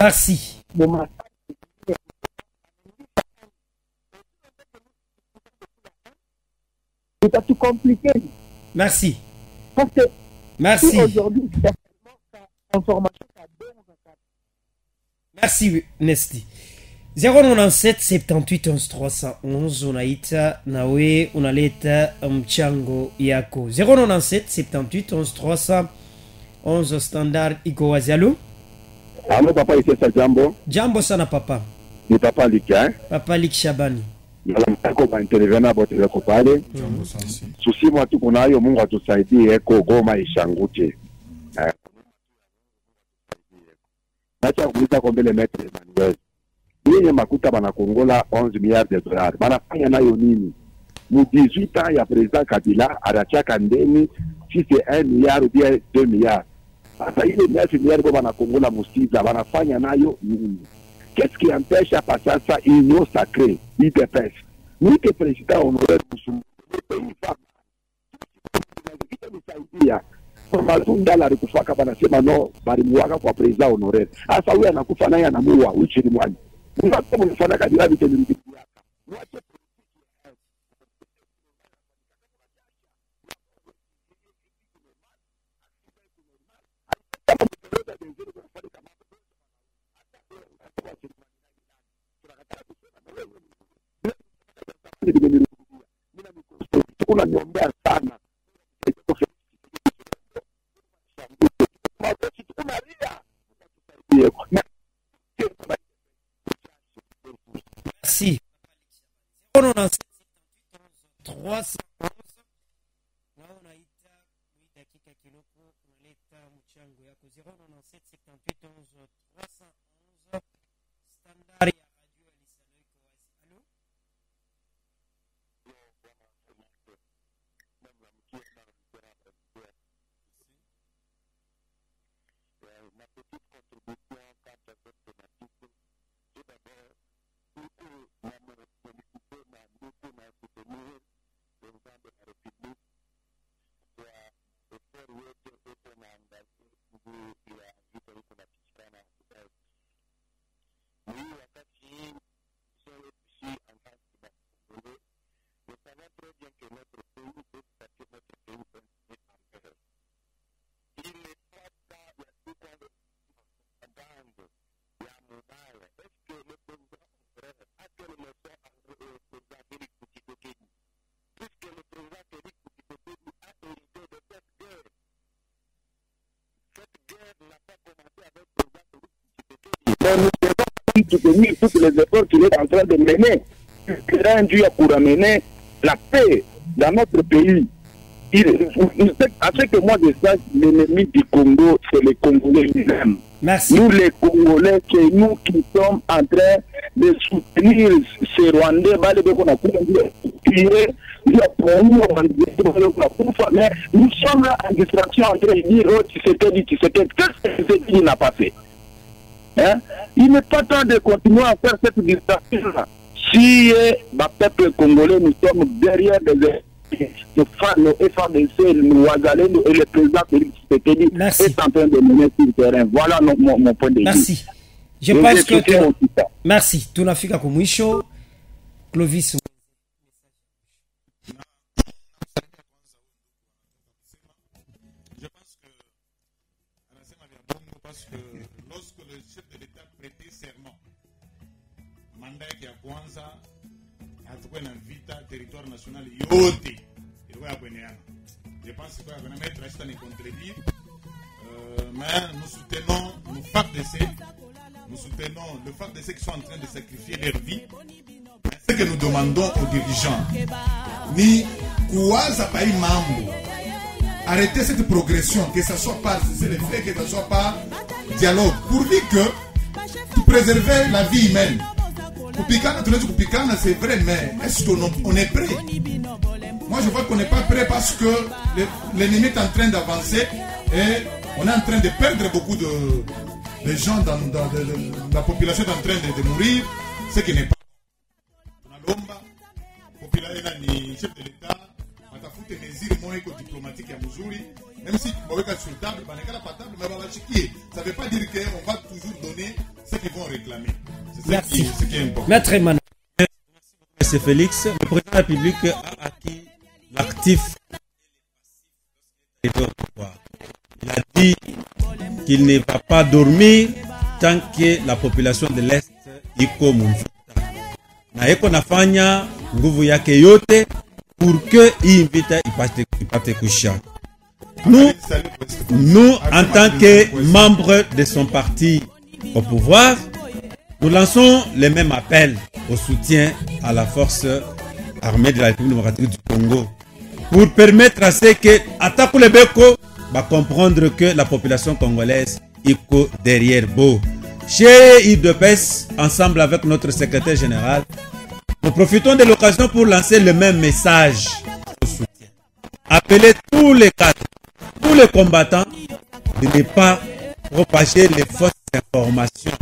Merci. C'est tout compliqué. Merci. Parce que merci. Aujourd'hui, information. Merci Nesti. 097 78 11 311 unaita nawe unaleta mchango yako. 097 78 11 311 standard iko wazi. Allô? Allô papa, ici c'est Jambo. Jambo sana papa. Ni papa Lik, hein? Papa Lik Shabani. Nalamtako ba intervenant bote wako pale. Susi watu kuna hayo Mungu atusaidie eko Goma ishangute. Nacha kuuliza kwa mbele Maître Emmanuel. Yeye makuta banakongola 11 milliards de dollars. Banafanya nayo nini? Mu 18 ans ya président Kabila arachaka ndeni si c'est 1 milliard ou bien 2 milliards. Sasa ile 9 milliards kwa banakongola musiza banafanya nayo nini? Qu'est-ce qui empêche à passer ça union sacrée, IDPS? Nous que président honoraire Moussou, le pays femme. Matunda la rekufaka banasema no balimuwaka kwa president honoraire. Asa huyu anakufa naye anamuua uchi ni mwani. Unataka mfanya kazi bila vitendo hivi. Wacha kuna niombea sana. Merci. On a 311. Unaita dakika kiloko unaleta mchango yako 097 78 11 311 standard ya radio ya Lisano iko wazi. Allô? Ma petite contribution quant à cette thématique, tout d'abord, beaucoup m'ont sollicité, beaucoup m'ont soutenu, le président de la République, soit le faire yote yote na engagé juu ya vita iko napitikana Bukavu. Hii wakati sio ici en tant que Congolais, nous savons très bien que notre pays peut passer notre pays en période. Il n'est pas ça, il y a tout le temps de la mobile. Est-ce que le président a quelle leçon à président Félix Tshisekedi? Puisque le président Félix Tshisekedi a hérité de cette guerre. Cette guerre n'a pas commencé avec le président Félix Tshisekedi. Mais nous devons soutenir tous les efforts qu'il est en train de mener. Il a dû pour amener la paix dans notre pays. À ce que moi je sache, l'ennemi du Congo, c'est les Congolais lui-même. Merci. Nous les Congolais, c'est nous qui sommes en train de soutenir ces Rwandais, mais nous sommes là en distraction en train de dire, oh, qu'est-ce que Tshisekedi n'a pas fait? Hein? Il n'est pas temps de continuer à faire cette distraction-là. Si le peuple congolais, nous sommes derrière des femmes et FADC, nous Ouazalendo et le président Félix Tshisekedi est en train de mener sur le terrain. Voilà mon point de vue. Merci. Je pense que merci. Tunafika kumwisho. Clovis. Je pense que parce que lorsque le chef de l'État prêtait serment, mandat ya kwanza atakuwa na vita territoire national yote ilikuwa kweneana. Je pense que kwa mettre reste ni contredire, mais nous soutenons le FARDC, nous soutenons le FARDC qui sont en train de sacrifier leur vie. Ce que nous demandons aux dirigeants, ni kuwaza pa mambo. Arrêtez cette progression, que ce soit pas, c'est le fait que ce soit pas dialogue, pour dire que préserver la vie humaine. Kupikana, c'est vrai, mais est-ce qu'on est prêt? Moi, je vois qu'on n'est pas prêt parce que l'ennemi est en train d'avancer et on est en train de perdre beaucoup de gens dans la population est en train de mourir, ce qui n'est pas. Chef de l'État, des mesures diplomatiques à Mouzouri, même si on va sur table, ça ne veut pas dire qu'on va toujours donner ce qu'ils vont réclamer. Merci. Ce qui est important. Maître Emmanuel. Merci Félix. Le président de la République a acquis l'actif. Il a dit qu'il ne va pas dormir tant que la population de l'Est iko mumfuta. Na eko nafanya nguvu yake yote pour que hii vita ipate kusha. Nous, en tant que membres de son parti au pouvoir, nous lançons le même appel au soutien à la force armée de la République démocratique du Congo pour permettre à ce que Atakou le Beko va comprendre que la population congolaise est derrière Beau. Chez IDPS, ensemble avec notre secrétaire général, nous profitons de l'occasion pour lancer le même message au soutien. Appeler tous les cadres, tous les combattants de ne pas propager les fausses informations.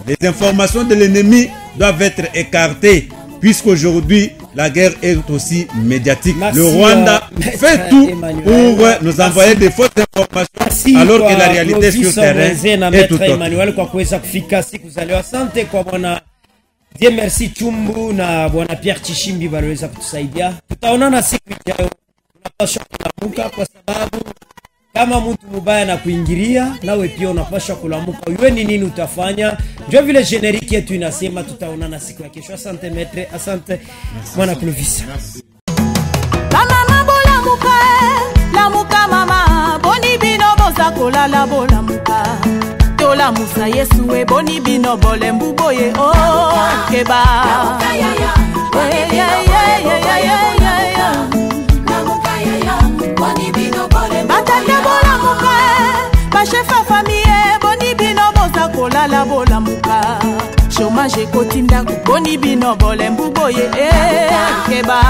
Les informations de l'ennemi doivent être écartées puisqu'aujourd'hui la guerre est aussi médiatique. Merci, le Rwanda fait tout pour nous envoyer des fausses informations alors que la réalité sur terrain est tout autre. Emmanuel kwa kuweza kufika siku za leo. Asante kwa bwana Dieu merci Chumbu na bwana Pierre Chishimbi waliweza kutusaidia. Tutaonana siku ijayo. Tunapaswa kulamuka kwa sababu kama mtu mubaya na kuingilia nawe pia unapaswa kulamuka. Uwe ni nini utafanya? Ndio vile generique yetu inasema tutaonana siku ya kesho. Asante maître, asante mwana Clovis. Mama bola muka, la muka mama, boni bino boza kola la bola muka. Tola musa Yesu e boni bino bole mbuboye oh keba. Batata bola muka, ba chef a famille boni bino boza kola la bola muka. Chômage kotinda boni bino bole mbuboye keba.